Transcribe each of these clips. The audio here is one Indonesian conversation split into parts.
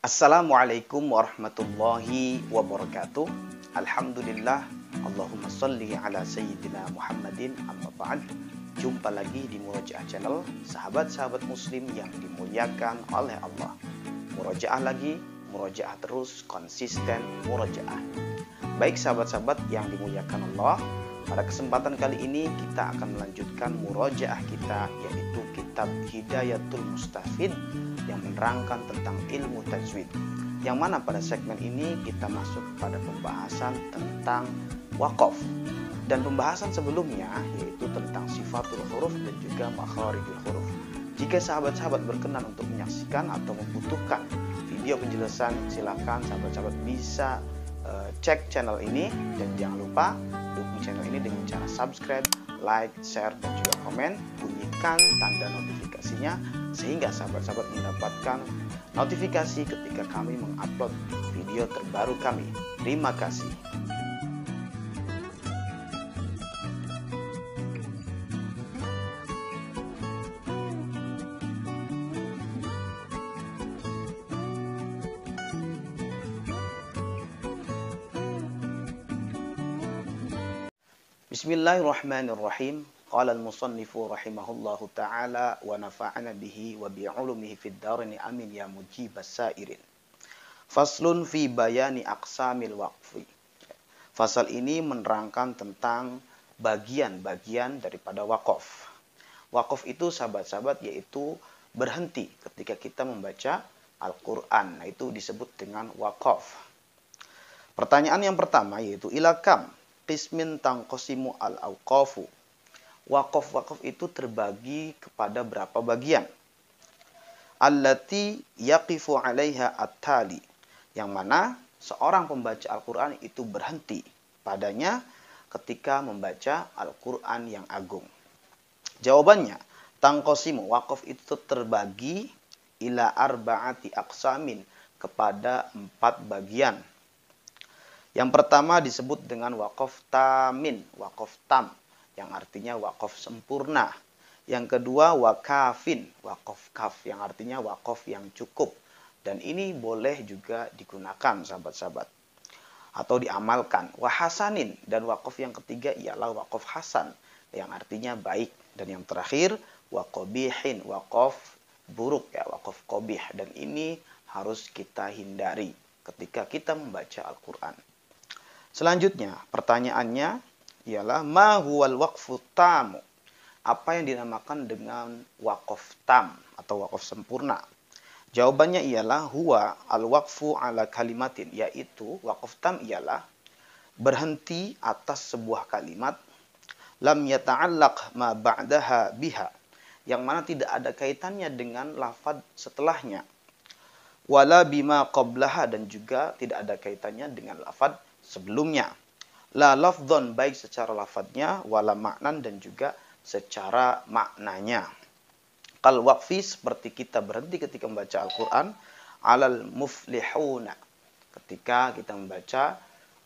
Assalamualaikum warahmatullahi wabarakatuh. Alhamdulillah. Allahumma salli ala sayyidina Muhammadin amma ba'd. Jumpa lagi di Murojaah Channel, sahabat-sahabat muslim yang dimuliakan oleh Allah. Murojaah lagi, murojaah terus, konsisten murojaah. Baik sahabat-sahabat yang dimuliakan Allah, pada kesempatan kali ini kita akan melanjutkan murojaah kita, yaitu kitab Hidayatul Mustafid yang menerangkan tentang ilmu tajwid. Yang mana pada segmen ini kita masuk pada pembahasan tentang waqaf. Dan pembahasan sebelumnya yaitu tentang sifatul huruf dan juga makharijul huruf. Jika sahabat-sahabat berkenan untuk menyaksikan atau membutuhkan video penjelasan, silakan sahabat-sahabat bisa cek channel ini, dan jangan lupa dukung channel ini dengan cara subscribe, like, share, dan juga komen. Bunyikan tanda notifikasinya sehingga sahabat-sahabat mendapatkan notifikasi ketika kami mengupload video terbaru kami. Terima kasih. Bismillahirrahmanirrahim. Qala al-musannifu rahimahullahu ta'ala wa nafa'ana bihi wa bi'ulumihi fid darini amin ya mujibas sairin. Faslun fi bayani aqsamil waqfi. Fasal ini menerangkan tentang bagian-bagian daripada waqaf. Waqaf itu sahabat-sahabat yaitu berhenti ketika kita membaca Al-Quran. Nah, itu disebut dengan waqaf. Pertanyaan yang pertama yaitu ilakam qismin tangqasimu al-awqafu. Waqaf-waqaf itu terbagi kepada berapa bagian? Allati yaqifu 'alaiha at-tali. Yang mana seorang pembaca Al-Qur'an itu berhenti padanya ketika membaca Al-Qur'an yang agung. Jawabannya, tangqasimu, waqaf itu terbagi ila arba'ati aqsamin, kepada 4 bagian. Yang pertama disebut dengan waqaf tamin, waqaf tam, yang artinya waqaf sempurna. Yang kedua wakafin, waqaf kaf, yang artinya waqaf yang cukup. Dan ini boleh juga digunakan sahabat-sahabat atau diamalkan. Wahasanin, dan waqaf yang ketiga ialah waqaf hasan, yang artinya baik. Dan yang terakhir waqabihin, waqaf buruk, ya, waqaf qabih. Dan ini harus kita hindari ketika kita membaca Al-Quran. Selanjutnya pertanyaannya ialah ma huwal waqfu tamu. Apa yang dinamakan dengan waqaf tam atau waqaf sempurna? Jawabannya ialah huwa al-waqfu ala kalimatin, yaitu waqaf tam ialah berhenti atas sebuah kalimat lam yata'allaq ma ba'daha biha, yang mana tidak ada kaitannya dengan lafaz setelahnya, wala bima qablaha, dan juga tidak ada kaitannya dengan lafaz sebelumnya. La lafdhon, baik secara lafadznya, wala maknan, dan juga secara maknanya. Kal waqfi, seperti kita berhenti ketika membaca Al-Quran, alal muflihuna, ketika kita membaca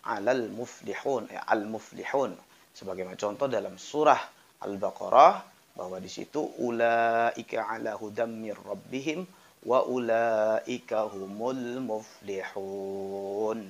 alal muflihun, ya, al muflihun, sebagaimana contoh dalam surah Al-Baqarah, bahwa di situ ulaika ala hudam mir rabbihim wa ulaika humul muflihun.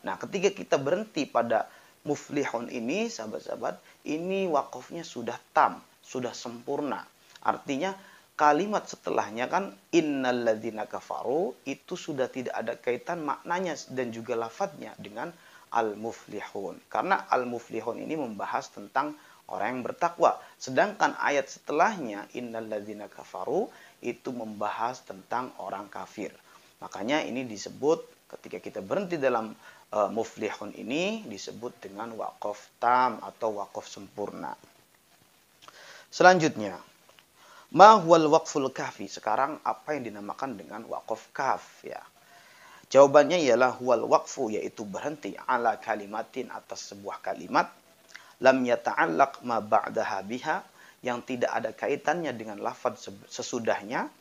Nah, ketika kita berhenti pada muflihun ini, sahabat-sahabat, ini wakafnya sudah tam, sudah sempurna. Artinya kalimat setelahnya kan innalladzina kafaru, itu sudah tidak ada kaitan maknanya dan juga lafadznya dengan al-muflihun. Karena al-muflihun ini membahas tentang orang yang bertakwa. Sedangkan ayat setelahnya innalladzina kafaru itu membahas tentang orang kafir. Makanya ini disebut ketika kita berhenti dalam muflihun ini disebut dengan waqaf tam atau waqaf sempurna. Selanjutnya, ma huwal waqful kafi. Sekarang apa yang dinamakan dengan waqaf kaf, ya? Jawabannya ialah huwal waqfu, yaitu berhenti ala kalimatin, atas sebuah kalimat lam yata'allaq ma ba'daha biha, yang tidak ada kaitannya dengan lafaz sesudahnya,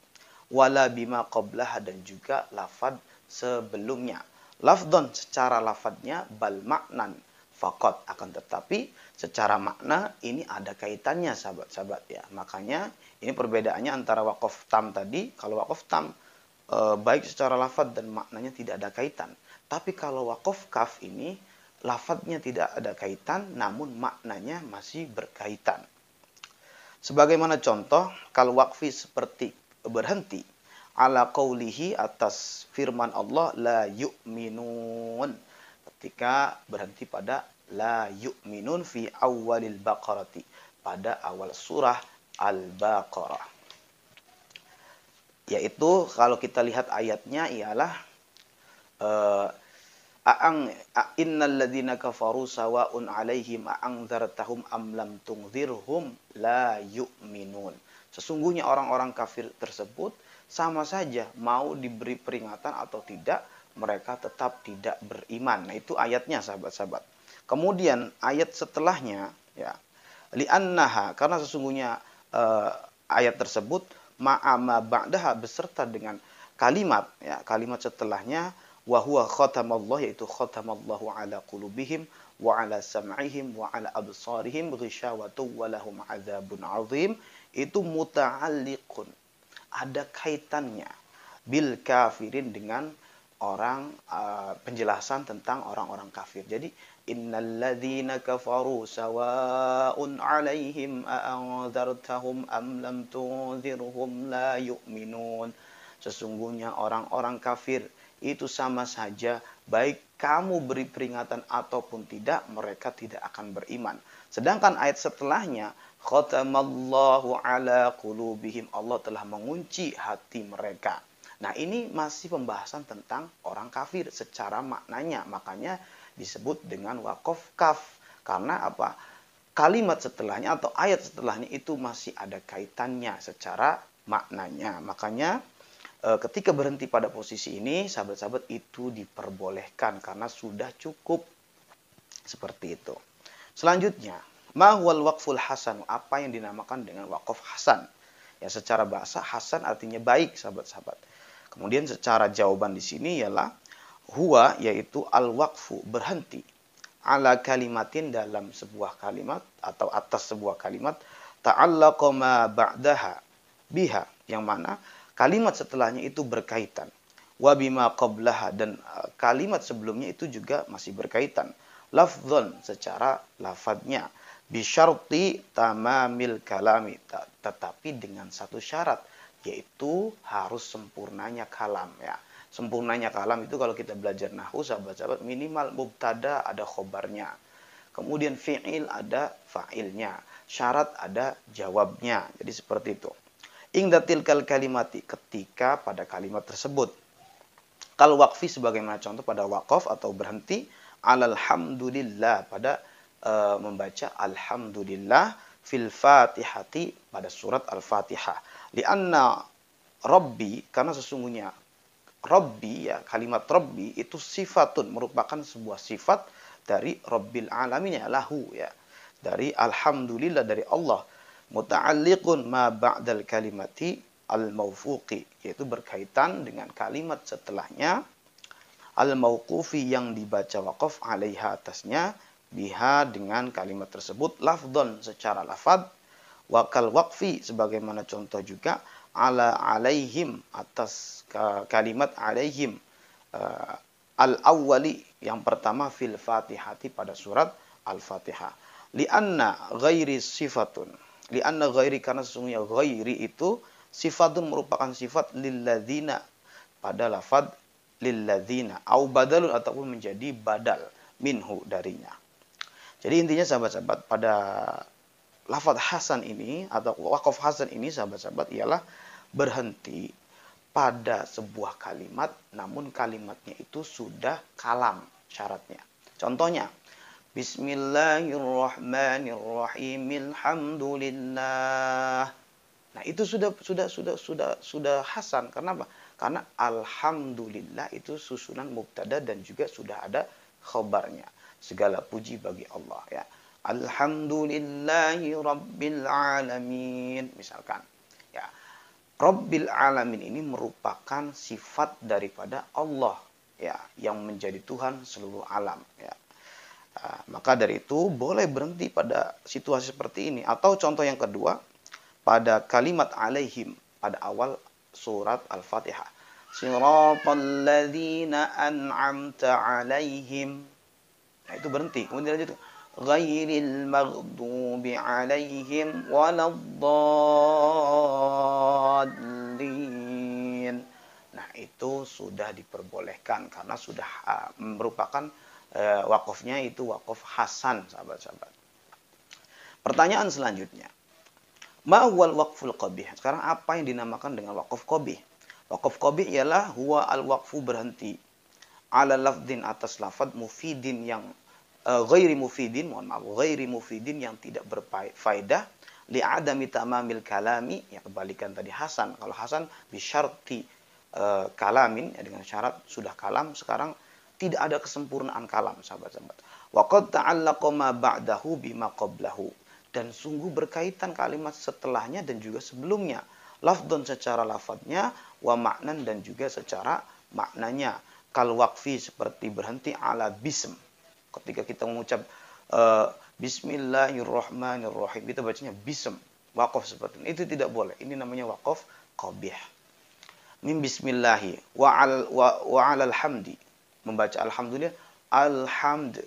wala bima qablaha, dan juga lafaz sebelumnya. Lafdhon, secara lafadznya, bal maknan faqat, akan tetapi secara makna ini ada kaitannya sahabat-sahabat, ya. Makanya ini perbedaannya antara waqaf tam tadi. Kalau waqaf tam baik secara lafadz dan maknanya tidak ada kaitan. Tapi kalau waqaf kaf ini lafadznya tidak ada kaitan namun maknanya masih berkaitan. Sebagaimana contoh kalau waqfi seperti berhenti ala qaulihi atas firman Allah la yu'minun. Ketika berhenti pada la yu'minun fi awalil baqarati, pada awal surah Al-Baqarah. Yaitu kalau kita lihat ayatnya ialah innal ladzina kafaru sawa'un 'alaihim a'anzartahum am lam tunzirhum la yu'minun. Sesungguhnya orang-orang kafir tersebut sama saja mau diberi peringatan atau tidak, mereka tetap tidak beriman. Nah, itu ayatnya sahabat-sahabat. Kemudian ayat setelahnya ya, li'annaha, karena sesungguhnya ayat tersebut ma'ama ba'daha, beserta dengan kalimat ya, kalimat setelahnya wa huwa khatamallah, yaitu khatamallahu ala qulubihim wa ala sam'ihim wa ala absarihim ghishawatu wa lahum adzabun azim. Itu muta'alliqun, ada kaitannya bil kafirin, dengan orang penjelasan tentang orang-orang kafir. Jadi innal ladzina kafaru sawa'un 'alaihim a'anzartahum am lam tunzirhum la yu'minun. Sesungguhnya orang-orang kafir itu sama saja, baik kamu beri peringatan ataupun tidak, mereka tidak akan beriman. Sedangkan ayat setelahnya, khatamallahu ala qulubihim, Allah telah mengunci hati mereka. Nah, ini masih pembahasan tentang orang kafir secara maknanya. Makanya disebut dengan waqaf kaf. Karena apa? Kalimat setelahnya atau ayat setelahnya itu masih ada kaitannya secara maknanya. Makanya ketika berhenti pada posisi ini, sahabat-sahabat, itu diperbolehkan karena sudah cukup. Seperti itu. Selanjutnya, ma huwal waqful hasan, apa yang dinamakan dengan waqaf hasan? Ya, secara bahasa hasan artinya baik, sahabat-sahabat. Kemudian secara jawaban di sini ialah huwa, yaitu al-waqfu, berhenti, ala kalimatin, dalam sebuah kalimat atau atas sebuah kalimat, ta'allaqa ma ba'daha biha, yang mana kalimat setelahnya itu berkaitan, wa bima qablaha, dan kalimat sebelumnya itu juga masih berkaitan, lafdzon, secara lafadznya, bisyarti tamamil kalami, tetapi dengan satu syarat, yaitu harus sempurnanya kalam ya. Sempurnanya kalam itu kalau kita belajar nahwu, sahabat-sahabat, minimal mubtada ada khobarnya, kemudian fi'il ada fa'ilnya, syarat ada jawabnya. Jadi seperti itu. Ingdatil kal kalimati, ketika pada kalimat tersebut. Kal waqfi, sebagaimana contoh pada waqaf atau berhenti, alhamdulillah, pada membaca alhamdulillah, fil fatihati, pada surat al-fatihah. Lianna rabbi, karena sesungguhnya rabbi ya, kalimat rabbi itu sifatun, merupakan sebuah sifat dari rabbil alamin ya, lahu ya, dari alhamdulillah, dari Allah. Muta'alliqun ma ba'dal kalimati al-mawfuqi, yaitu berkaitan dengan kalimat setelahnya al-mawqufi, yang dibaca waqaf, alaiha, atasnya, biha, dengan kalimat tersebut, lafdon, secara lafad, wakal waqfi, sebagaimana contoh juga ala alaihim, atas kalimat alaihim al-awwali, yang pertama, fil fatihati, pada surat al-fatihah. Lianna ghairi sifatun, lianna ghairi, karena sesungguhnya ghairi itu sifatun, merupakan sifat lilladzina, pada lafad lilladzina, au badalun, ataupun menjadi badal minhu, darinya. Jadi intinya sahabat-sahabat, pada lafad hasan ini atau waqaf hasan ini, sahabat-sahabat, ialah berhenti pada sebuah kalimat namun kalimatnya itu sudah kalam syaratnya. Contohnya, Bismillahirrahmanirrahim, alhamdulillah. Nah, itu sudah hasan. Kenapa? Karena alhamdulillah itu susunan mubtada dan juga sudah ada khabarnya. Segala puji bagi Allah ya. Alhamdulillahi rabbil alamin, misalkan. Ya. Rabbil alamin ini merupakan sifat daripada Allah ya, yang menjadi Tuhan seluruh alam ya. Maka dari itu boleh berhenti pada situasi seperti ini. Atau contoh yang kedua, pada kalimat alaihim, pada awal surat Al-Fatihah. Siratal ladzina an'amta 'alaihim. Nah, itu berhenti. Kemudian lanjut. Ghairil maghdubi 'alaihim waladdallin. Nah, itu sudah diperbolehkan karena sudah merupakan wakafnya itu wakaf hasan, sahabat-sahabat. Pertanyaan selanjutnya. Ma huwal waqful qabih? Sekarang apa yang dinamakan dengan wakaf qabih? Wakaf qabih ialah huwa al-waqfu berhenti ala lafdin atas lafad mufidin yang ghairi mufidin, mohon maaf, ghairi mufidin yang tidak berfaedah li'adami tamamil kalami, ya kebalikan tadi hasan. Kalau hasan bisyarti kalamin, ya dengan syarat sudah kalam, sekarang tidak ada kesempurnaan kalam, sahabat-sahabat. Wa qad ta'allaqa ma ba'dahu bima qablahu, dan sungguh berkaitan kalimat setelahnya dan juga sebelumnya. Lafdun secara lafadznya, wa maknan dan juga secara maknanya. Kal waqfi seperti berhenti ala bism. Ketika kita mengucap bismillahirrahmanirrahim, kita bacanya bism. Waqaf seperti ini. Itu tidak boleh. Ini namanya waqaf qabih. Min bismillahi wa alal hamdi. Membaca alhamdulillah, alhamd.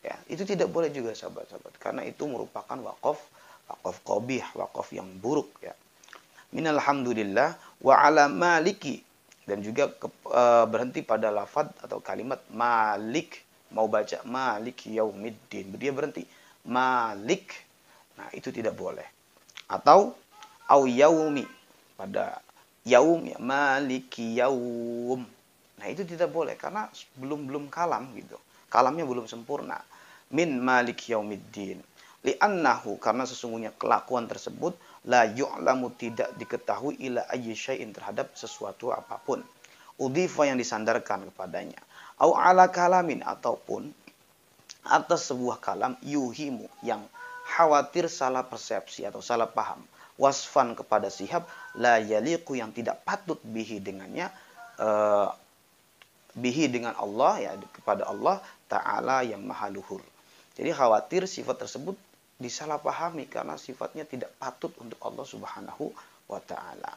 Ya, itu tidak boleh juga, sahabat-sahabat, karena itu merupakan wakaf qabih, wakaf yang buruk, ya. Minal hamdulillah wa ala maliki, dan juga berhenti pada lafaz atau kalimat malik. Mau baca malik yaumiddin, dia berhenti malik. Nah, itu tidak boleh. Atau au yaumi, pada yaum, ya, maliki yaum. Nah, itu tidak boleh karena belum kalam gitu. Kalamnya belum sempurna. Min malik yaumiddin. Li'annahu, karena sesungguhnya kelakuan tersebut la yu'lamu, tidak diketahui ila ayyi syai'in, terhadap sesuatu apapun. Udhifa, yang disandarkan kepadanya. Au ala kalamin, ataupun atas sebuah kalam yuhimu, yang khawatir salah persepsi atau salah paham. Wasfan, kepada sihab la yaliqu, yang tidak patut bihi dengannya, bihi dengan Allah, ya, kepada Allah Ta'ala yang maha luhur. Jadi khawatir sifat tersebut disalahpahami karena sifatnya tidak patut untuk Allah Subhanahu wa Ta'ala.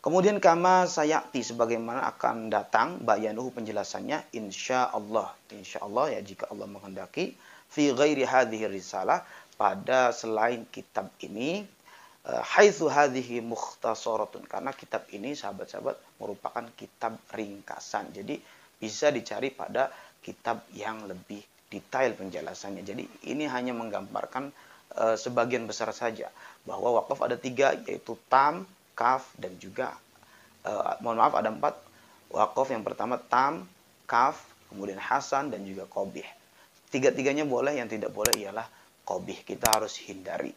Kemudian kama sayati, sebagaimana akan datang bayanuhu, penjelasannya, insyaallah. Insyaallah, ya, jika Allah menghendaki, fi ghairi hadhihi risalah, pada selain kitab ini, haitsu hadhihi mukhtasaratun, karena kitab ini, sahabat-sahabat, merupakan kitab ringkasan. Jadi bisa dicari pada kitab yang lebih detail penjelasannya. Jadi ini hanya menggambarkan sebagian besar saja bahwa wakaf ada 3, yaitu tam, kaf, dan juga mohon maaf, ada 4 wakaf. Yang pertama tam, kaf, kemudian hasan, dan juga qabih. 3-tiganya boleh, yang tidak boleh ialah qabih. Kita harus hindari.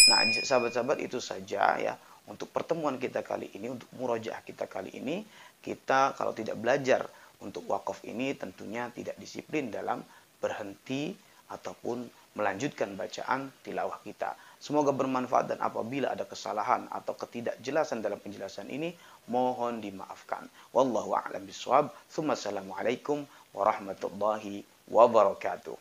Nah, sahabat-sahabat, itu saja ya untuk pertemuan kita kali ini, untuk murojaah kita kali ini. Kita kalau tidak belajar untuk wakaf ini tentunya tidak disiplin dalam berhenti ataupun melanjutkan bacaan tilawah kita. Semoga bermanfaat, dan apabila ada kesalahan atau ketidakjelasan dalam penjelasan ini, mohon dimaafkan. Wallahu a'lam bishawab. Tsumma assalamualaikum warahmatullahi wabarakatuh.